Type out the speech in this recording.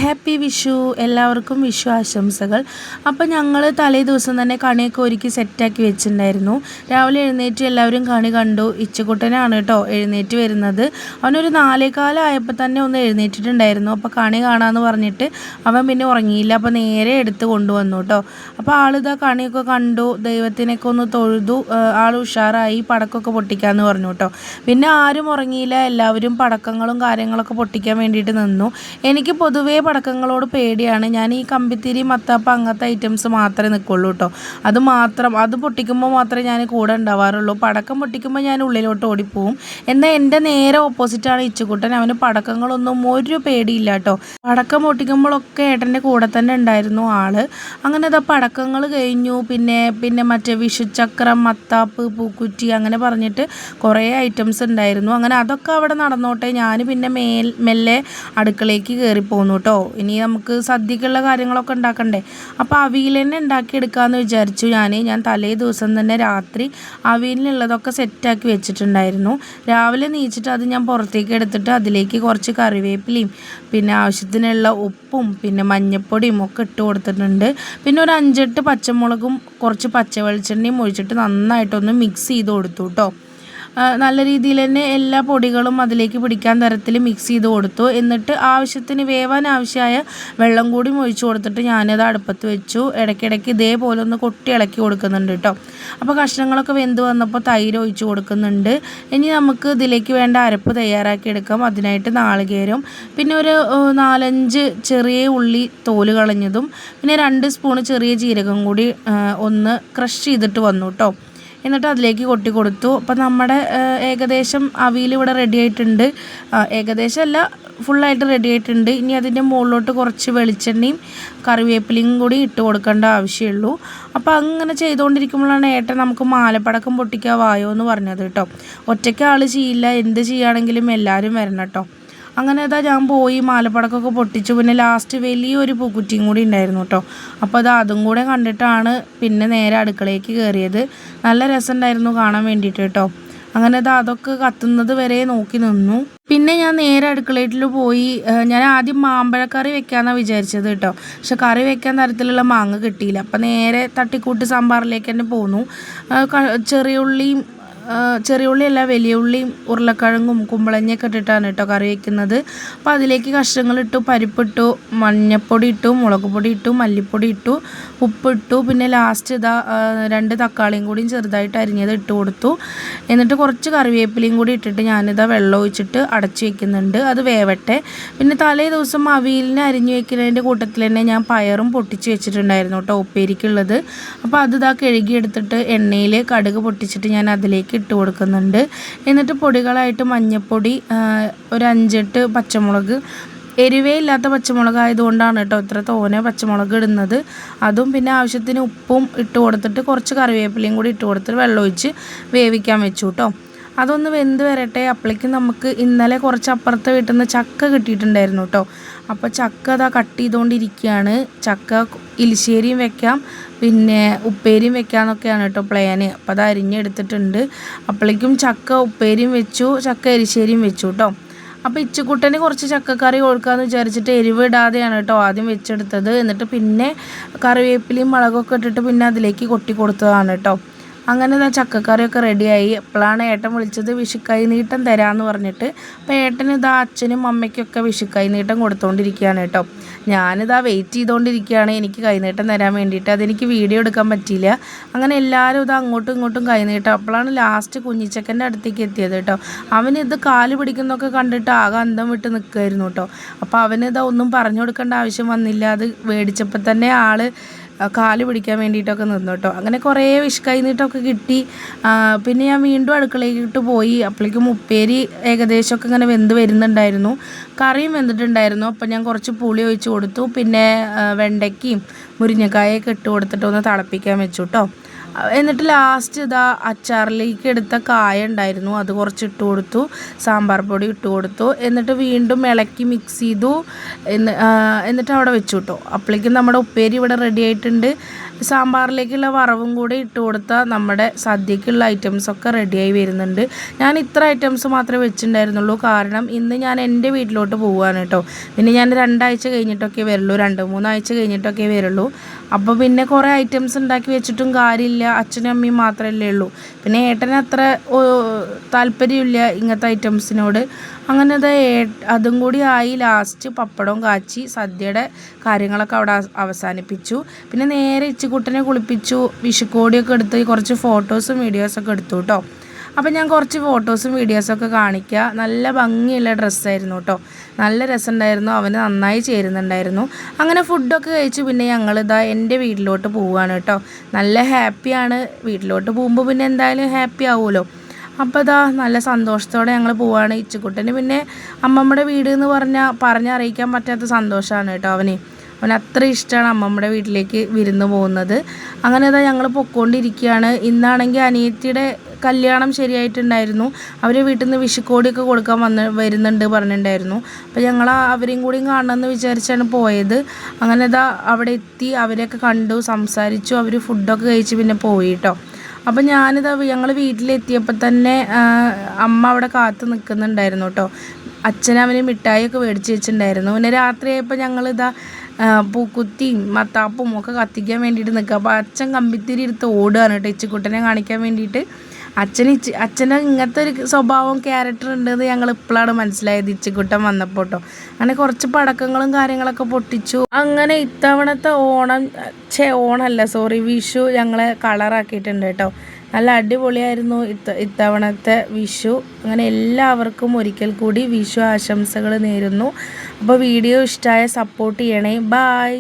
Happy Vishu എല്ലാവർക്കും വിഷു ആശംസകൾ. അപ്പോൾ ഞങ്ങൾ തലേ ദിവസം തന്നെ കണിയൊക്കെ ഒരുക്കി സെറ്റാക്കി വെച്ചിട്ടുണ്ടായിരുന്നു. രാവിലെ എഴുന്നേറ്റ് എല്ലാവരും കണി കണ്ടു. ഇച്ചക്കുട്ടനാണ് കേട്ടോ എഴുന്നേറ്റ് വരുന്നത്. അവനൊരു 4:15 ആയപ്പോൾ തന്നെ ഒന്ന് എഴുന്നേറ്റിട്ടുണ്ടായിരുന്നു. അപ്പോൾ കണി കാണാമെന്ന് പറഞ്ഞിട്ട് അവൻ പിന്നെ ഉറങ്ങിയില്ല. അപ്പോൾ നേരെ എടുത്ത് കൊണ്ടുവന്നു കേട്ടോ. അപ്പോൾ ആളിതാ കണിയൊക്കെ കണ്ടു, ദൈവത്തിനൊക്കെ ഒന്ന് തൊഴുതു, ആൾ ഉഷാറായി, പടക്കമൊക്കെ പൊട്ടിക്കാമെന്ന് പറഞ്ഞു കേട്ടോ. പിന്നെ ആരും ഉറങ്ങിയില്ല, എല്ലാവരും പടക്കങ്ങളും കാര്യങ്ങളൊക്കെ പൊട്ടിക്കാൻ വേണ്ടിയിട്ട് നിന്നു. എനിക്ക് പൊതുവേ പടക്കങ്ങളോട് പേടിയാണ്. ഞാൻ ഈ കമ്പിത്തിരി, മത്താപ്പ് അങ്ങനത്തെ ഐറ്റംസ് മാത്രമേ നിൽക്കുള്ളൂ കേട്ടോ. അത് പൊട്ടിക്കുമ്പോൾ മാത്രമേ ഞാൻ കൂടെ ഉണ്ടാവാറുള്ളൂ. പടക്കം പൊട്ടിക്കുമ്പോൾ ഞാൻ ഉള്ളിലോട്ട് ഓടിപ്പോവും. എന്നാൽ എൻ്റെ നേരെ ഓപ്പോസിറ്റാണ് ഇച്ചുകുട്ടൻ. അവന് പടക്കങ്ങളൊന്നും ഒരു പേടിയില്ല കേട്ടോ. പടക്കം പൊട്ടിക്കുമ്പോഴൊക്കെ ഏട്ടൻ്റെ കൂടെ തന്നെ ഉണ്ടായിരുന്നു ആള്. അങ്ങനെ ഇതാ പടക്കങ്ങൾ കഴിഞ്ഞു. പിന്നെ മറ്റേ വിഷുച്ചക്രം, മത്താപ്പ്, പൂക്കുറ്റി അങ്ങനെ പറഞ്ഞിട്ട് കുറേ ഐറ്റംസ് ഉണ്ടായിരുന്നു. അങ്ങനെ അതൊക്കെ അവിടെ നടന്നോട്ടെ. ഞാൻ പിന്നെ മെല്ലെ അടുക്കളയ്ക്ക് കയറിപ്പോന്നു കേട്ടോ. ഇനി നമുക്ക് സദ്യക്കുള്ള കാര്യങ്ങളൊക്കെ ഉണ്ടാക്കണ്ടേ. അപ്പോൾ അവിയൽ തന്നെ ഉണ്ടാക്കിയെടുക്കാമെന്ന് വിചാരിച്ചു. ഞാൻ തലേ ദിവസം തന്നെ രാത്രി അവിയലിനുള്ളതൊക്കെ സെറ്റാക്കി വെച്ചിട്ടുണ്ടായിരുന്നു. രാവിലെ നീച്ചിട്ട് അത് ഞാൻ പുറത്തേക്ക് എടുത്തിട്ട് അതിലേക്ക് കുറച്ച് കറിവേപ്പിലയും പിന്നെ ആവശ്യത്തിനുള്ള ഉപ്പും പിന്നെ മഞ്ഞൾപ്പൊടിയും ഒക്കെ ഇട്ട് കൊടുത്തിട്ടുണ്ട്. പിന്നെ ഒരു 5-8 പച്ചമുളകും കുറച്ച് പച്ച വെളിച്ചെണ്ണയും ഒഴിച്ചിട്ട് നന്നായിട്ടൊന്ന് മിക്സ് ചെയ്ത് കൊടുത്തു കേട്ടോ. നല്ല രീതിയിൽ തന്നെ എല്ലാ പൊടികളും അതിലേക്ക് പിടിക്കാൻ തരത്തിൽ മിക്സ് ചെയ്ത് കൊടുത്തു. എന്നിട്ട് ആവശ്യത്തിന് വേവാൻ ആവശ്യമായ വെള്ളം കൂടി ഒഴിച്ചു കൊടുത്തിട്ട് ഞാനത് അടുപ്പത്ത് വെച്ചു. ഇടയ്ക്കിടയ്ക്ക് ഇതേപോലെ ഒന്ന് കൊട്ടി ഇളക്കി കൊടുക്കുന്നുണ്ട് കേട്ടോ. അപ്പോൾ കഷ്ണങ്ങളൊക്കെ വെന്ത് വന്നപ്പോൾ തൈര് ഒഴിച്ചു കൊടുക്കുന്നുണ്ട്. ഇനി നമുക്ക് ഇതിലേക്ക് വേണ്ട അരപ്പ് തയ്യാറാക്കി എടുക്കാം. അതിനായിട്ട് നാളികേരം, പിന്നെ ഒരു 4-5 ചെറിയ ഉള്ളി തോല് കളഞ്ഞതും, പിന്നെ 2 സ്പൂൺ ചെറിയ ജീരകം കൂടി ഒന്ന് ക്രഷ് ചെയ്തിട്ട് വന്നു കേട്ടോ. എന്നിട്ട് അതിലേക്ക് കൊട്ടി കൊടുത്തു. അപ്പോൾ നമ്മുടെ ഏകദേശം അവിയൽ ഇവിടെ റെഡി ആയിട്ടുണ്ട്. ഏകദേശം അല്ല, ഫുള്ളായിട്ട് റെഡി ആയിട്ടുണ്ട്. ഇനി അതിൻ്റെ മുകളിലോട്ട് കുറച്ച് വെളിച്ചെണ്ണയും കറിവേപ്പിലയും കൂടി ഇട്ട് കൊടുക്കേണ്ട ആവശ്യമുള്ളൂ. അപ്പോൾ അങ്ങനെ ചെയ്തുകൊണ്ടിരിക്കുമ്പോഴാണ് ഏട്ടൻ നമുക്ക് മാലപ്പടക്കം പൊട്ടിക്കാവായോ എന്ന് പറഞ്ഞത് കേട്ടോ. ഒറ്റയ്ക്ക് ആൾ ചെയ്യില്ല, എന്ത് ചെയ്യുകയാണെങ്കിലും എല്ലാവരും വരണം കേട്ടോ. അങ്ങനെ ഞാൻ പോയി മാലപ്പടക്കമൊക്കെ പൊട്ടിച്ചു. പിന്നെ ലാസ്റ്റ് വലിയൊരു പൂക്കുറ്റിയും കൂടി ഉണ്ടായിരുന്നു കേട്ടോ. അപ്പോൾ അതും കൂടെ കണ്ടിട്ടാണ് പിന്നെ നേരെ അടുക്കളയ്ക്ക് കയറിയത്. നല്ല രസമുണ്ടായിരുന്നു കാണാൻ വേണ്ടിയിട്ട് കേട്ടോ. അങ്ങനെ അതൊക്കെ കത്തുന്നത് വരെ നോക്കി നിന്നു. പിന്നെ ഞാൻ നേരെ അടുക്കളയിൽ പോയി. ഞാൻ ആദ്യം മാമ്പഴക്കറി വെക്കാമെന്നാണ് വിചാരിച്ചത് കേട്ടോ. പക്ഷെ കറി വെക്കാൻ തരത്തിലുള്ള മാങ്ങ കിട്ടിയില്ല. അപ്പം നേരെ തട്ടിക്കൂട്ട് സാമ്പാറിലേക്ക് തന്നെ പോന്നു. ചെറിയ ഉള്ളിയല്ല, വലിയ ഉള്ളിയും ഉരുളക്കിഴങ്ങും കുമ്പളങ്ങയൊക്കെ ഇട്ടിട്ടാണ് കേട്ടോ കറി വയ്ക്കുന്നത്. അപ്പോൾ അതിലേക്ക് കഷ്ണങ്ങളിട്ടു, പരിപ്പിട്ടു, മഞ്ഞൾപ്പൊടി ഇട്ടു, മുളക് പൊടി ഇട്ടു, മല്ലിപ്പൊടി ഇട്ടു, ഉപ്പിട്ടു. പിന്നെ ലാസ്റ്റ് 2 തക്കാളിയും കൂടിയും ചെറുതായിട്ട് അരിഞ്ഞത് ഇട്ട് കൊടുത്തു. എന്നിട്ട് കുറച്ച് കറിവേപ്പിലയും കൂടി ഇട്ടിട്ട് വെള്ളം ഒഴിച്ചിട്ട് അടച്ചു വെക്കുന്നുണ്ട്. അത് വേവട്ടെ. പിന്നെ തലേ ദിവസം അവിയലിന് അരിഞ്ഞു വെക്കുന്നതിൻ്റെ കൂട്ടത്തിൽ തന്നെ ഞാൻ പയറും പൊട്ടിച്ച് വെച്ചിട്ടുണ്ടായിരുന്നു കേട്ടോ, ഉപ്പേരിക്കുള്ളത്. അപ്പോൾ അത് കഴുകിയെടുത്തിട്ട് എണ്ണയിൽ കടുക് പൊട്ടിച്ചിട്ട് ഞാൻ അതിലേക്ക് ഇട്ട് കൊടുക്കുന്നുണ്ട്. എന്നിട്ട് പൊടികളായിട്ട് മഞ്ഞൾപ്പൊടി, ഒരു 5-8 പച്ചമുളക്, എരിവേ ഇല്ലാത്ത പച്ചമുളക് ആയതുകൊണ്ടാണ് കേട്ടോ ഇത്ര തോനെ പച്ചമുളക് ഇടുന്നത്. അതും പിന്നെ ആവശ്യത്തിന് ഉപ്പും ഇട്ട് കൊടുത്തിട്ട് കുറച്ച് കറിവേപ്പിലയും കൂടി ഇട്ട് കൊടുത്തിട്ട് വെള്ളം ഒഴിച്ച് വേവിക്കാൻ വെച്ചു കേട്ടോ. അതൊന്ന് വെന്ത് വരട്ടെ. അപ്പോഴേക്കും നമുക്ക് ഇന്നലെ കുറച്ച് അപ്പുറത്തെ വീട്ടിൽ നിന്ന് ചക്ക കിട്ടിയിട്ടുണ്ടായിരുന്നു കേട്ടോ. അപ്പോൾ ചക്ക കട്ട് ചെയ്തുകൊണ്ടിരിക്കുകയാണ്. ചക്ക ഇലിശ്ശേരിയും വെക്കാം, പിന്നെ ഉപ്പേരിയും വെക്കാമെന്നൊക്കെയാണ് കേട്ടോ പ്ലാന്. അപ്പോൾ അത് അരിഞ്ഞെടുത്തിട്ടുണ്ട്. അപ്പോഴേക്കും ചക്ക ഉപ്പേരിയും വെച്ചു, ചക്ക എരിശ്ശേരിയും വെച്ചു കേട്ടോ. അപ്പോൾ ഇച്ചുക്കുട്ടന് കുറച്ച് ചക്കക്കറി കൊടുക്കാമെന്ന് വിചാരിച്ചിട്ട് എരിവ് ഇടാതെയാണ് കേട്ടോ ആദ്യം വെച്ചെടുത്തത്. എന്നിട്ട് പിന്നെ കറിവേപ്പിലയും മുളകൊക്കെ ഇട്ടിട്ട് പിന്നെ അതിലേക്ക് കൊട്ടി കൊടുത്തതാണ് കേട്ടോ. അങ്ങനെ ചക്കക്കറിയൊക്കെ റെഡിയായി. എപ്പോഴാണ് ഏട്ടൻ വിളിച്ചത്, വിഷുക്കൈ നീട്ടം തരാമെന്ന് പറഞ്ഞിട്ട്. അപ്പോൾ ഏട്ടന് അച്ഛനും അമ്മയ്ക്കൊക്കെ വിഷുക്കൈ നീട്ടം കൊടുത്തുകൊണ്ടിരിക്കുകയാണ് കേട്ടോ. വെയിറ്റ് ചെയ്തുകൊണ്ടിരിക്കുകയാണ് എനിക്ക് കൈനീട്ടം തരാൻ വേണ്ടിയിട്ട്. അതെനിക്ക് വീഡിയോ എടുക്കാൻ പറ്റിയില്ല. അങ്ങനെ എല്ലാവരും അങ്ങോട്ടും ഇങ്ങോട്ടും കൈനീട്ടം. അപ്പോഴാണ് ലാസ്റ്റ് കുഞ്ഞിച്ചക്കൻ്റെ അടുത്തേക്ക് എത്തിയത് കേട്ടോ. അവനിത് കാല് പിടിക്കുന്നതൊക്കെ കണ്ടിട്ട് ആകെ അന്തം വിട്ട് നിൽക്കുമായിരുന്നു കേട്ടോ. അപ്പോൾ അവനിത് ഒന്നും പറഞ്ഞു കൊടുക്കേണ്ട ആവശ്യം വന്നില്ല. അത് മേടിച്ചപ്പോൾ തന്നെ ആൾ കാല് പിടിക്കാൻ വേണ്ടിയിട്ടൊക്കെ നിന്നു കേട്ടോ. അങ്ങനെ കുറേ വിഷുക്കൈ നീട്ടമൊക്കെ കിട്ടി. പിന്നെ ഞാൻ വീണ്ടും അടുക്കളയിലിട്ട് പോയി. അപ്പോഴേക്കും ഉപ്പേരി ഏകദേശമൊക്കെ ഇങ്ങനെ വെന്ത് വരുന്നുണ്ടായിരുന്നു, കറിയും വെന്തിട്ടുണ്ടായിരുന്നു. അപ്പോൾ ഞാൻ കുറച്ച് പുളി ഒഴിച്ച് കൊടുത്തു. പിന്നെ വെണ്ടയ്ക്കയും മുരിങ്ങക്കായൊക്കെ ഇട്ട് കൊടുത്തിട്ട് ഒന്ന് തിളപ്പിക്കാൻ വെച്ചു കേട്ടോ. എന്നിട്ട് ലാസ്റ്റ് ഇതാ അച്ചാറിലേക്ക് എടുത്ത കായ ഉണ്ടായിരുന്നു, അത് കുറച്ച് ഇട്ട് കൊടുത്തു, സാമ്പാർ പൊടി ഇട്ട് കൊടുത്തു, എന്നിട്ട് വീണ്ടും ഇളക്കി മിക്സ് ചെയ്തു. എന്നിട്ട് അവിടെ വെച്ചു കേട്ടോ. അപ്പോഴേക്കും നമ്മുടെ ഉപ്പേരി ഇവിടെ റെഡി ആയിട്ടുണ്ട്. സാമ്പാറിലേക്കുള്ള വറവും കൂടെ ഇട്ട് കൊടുത്താൽ നമ്മുടെ സദ്യക്കുള്ള ഐറ്റംസൊക്കെ റെഡിയായി വരുന്നുണ്ട്. ഞാൻ ഇത്ര ഐറ്റംസ് മാത്രമേ വെച്ചിട്ടുണ്ടായിരുന്നുള്ളൂ, കാരണം ഇന്ന് ഞാൻ എൻ്റെ വീട്ടിലോട്ട് പോവുകയാണ് കേട്ടോ. പിന്നെ ഞാൻ 2 ആഴ്ച കഴിഞ്ഞിട്ടൊക്കെ വരുള്ളൂ, 2-3 ആഴ്ച കഴിഞ്ഞിട്ടൊക്കെ വരുള്ളൂ. അപ്പോൾ പിന്നെ കുറേ ഐറ്റംസ് ഉണ്ടാക്കി വെച്ചിട്ടും കാര്യമില്ല, അച്ഛനും അമ്മയും മാത്രമല്ലേ ഉള്ളൂ. പിന്നെ ഏട്ടന് അത്ര താല്പര്യമില്ല ഇങ്ങനത്തെ ഐറ്റംസിനോട്. അങ്ങനെ അതും കൂടി ആയി. ലാസ്റ്റ് പപ്പടവും കാച്ചി സദ്യയുടെ കാര്യങ്ങളൊക്കെ അവിടെ അവസാനിപ്പിച്ചു. പിന്നെ നേരെ ഇച്ചിക്കുട്ടനെ കുളിപ്പിച്ചു, വിഷുക്കോടിയൊക്കെ എടുത്ത് കുറച്ച് ഫോട്ടോസും വീഡിയോസൊക്കെ എടുത്തു കേട്ടോ. അപ്പം ഞാൻ കുറച്ച് ഫോട്ടോസും വീഡിയോസൊക്കെ കാണിക്കുക. നല്ല ഭംഗിയുള്ള ഡ്രസ്സായിരുന്നു കേട്ടോ, നല്ല രസമുണ്ടായിരുന്നു, അവന് നന്നായി ചേരുന്നുണ്ടായിരുന്നു. അങ്ങനെ ഫുഡൊക്കെ കഴിച്ച് പിന്നെ ഞങ്ങളിതാ എൻ്റെ വീട്ടിലോട്ട് പോവുകയാണ് കേട്ടോ. നല്ല ഹാപ്പിയാണ്, വീട്ടിലോട്ട് പോകുമ്പോൾ പിന്നെ എന്തായാലും ഹാപ്പി ആവുമല്ലോ. അപ്പോൾ ഇതാ നല്ല സന്തോഷത്തോടെ ഞങ്ങൾ പോവുകയാണ്. ഇച്ചിക്കുട്ടന് പിന്നെ അമ്മമ്മയുടെ വീട് എന്ന് പറഞ്ഞറിയിക്കാൻ പറ്റാത്ത സന്തോഷമാണ് കേട്ടോ അവൻ അത്ര ഇഷ്ടമാണ് അമ്മമ്മയുടെ വീട്ടിലേക്ക് വിരുന്ന് പോകുന്നത്. അങ്ങനെ ഇതാ ഞങ്ങൾ പൊയ്ക്കൊണ്ടിരിക്കുകയാണ്. ഇന്നാണെങ്കിൽ അനിയത്തിയുടെ കല്യാണം ശരിയായിട്ടുണ്ടായിരുന്നു. അവരെ വീട്ടിൽ നിന്ന് വിഷുക്കോടിയൊക്കെ കൊടുക്കാൻ വരുന്നുണ്ട് പറഞ്ഞിട്ടുണ്ടായിരുന്നു. അപ്പോൾ ഞങ്ങൾ അവരെയും കൂടി കാണണമെന്ന് വിചാരിച്ചാണ് പോയത്. അങ്ങനെ ഇതാ അവിടെ എത്തി, അവരെയൊക്കെ കണ്ടു, സംസാരിച്ചു, അവർ ഫുഡൊക്കെ കഴിച്ച് പിന്നെ പോയി കേട്ടോ. അപ്പം ഞങ്ങൾ വീട്ടിലെത്തിയപ്പോൾ തന്നെ അമ്മ അവിടെ കാത്തു നിൽക്കുന്നുണ്ടായിരുന്നു കേട്ടോ. അച്ഛനവന് മിഠായിയൊക്കെ മേടിച്ച് വെച്ചിട്ടുണ്ടായിരുന്നു. പിന്നെ രാത്രിയായപ്പോൾ ഞങ്ങളിതാ പൂക്കുത്തിയും മത്താപ്പും ഒക്കെ കത്തിക്കാൻ വേണ്ടിയിട്ട് നിൽക്കുക. അപ്പോൾ അച്ഛൻ കമ്പിത്തിരി എടുത്ത് ഓടുകയാണ് കേട്ടോ ഇച്ചിക്കുട്ടനെ കാണിക്കാൻ വേണ്ടിയിട്ട്. അച്ഛന് ഇങ്ങനത്തെ ഒരു സ്വഭാവം ക്യാരക്ടർ ഉണ്ടെന്ന് ഞങ്ങൾ ഇപ്പോഴാണ് മനസ്സിലായത് ഇച്ചിക്കുട്ടൻ വന്നപ്പോൾ കേട്ടോ. അങ്ങനെ കുറച്ച് പടക്കങ്ങളും കാര്യങ്ങളൊക്കെ പൊട്ടിച്ചു. അങ്ങനെ ഇത്തവണത്തെ വിഷു ഞങ്ങളെ കളറാക്കിയിട്ടുണ്ട് കേട്ടോ. നല്ല അടിപൊളിയായിരുന്നു ഇത്തവണത്തെ വിഷു. അങ്ങനെ എല്ലാവർക്കും ഒരിക്കൽ കൂടി വിഷു ആശംസകൾ നേരുന്നു. അപ്പോൾ വീഡിയോ ഇഷ്ടമായ സപ്പോർട്ട് ചെയ്യണേ. ബായ്.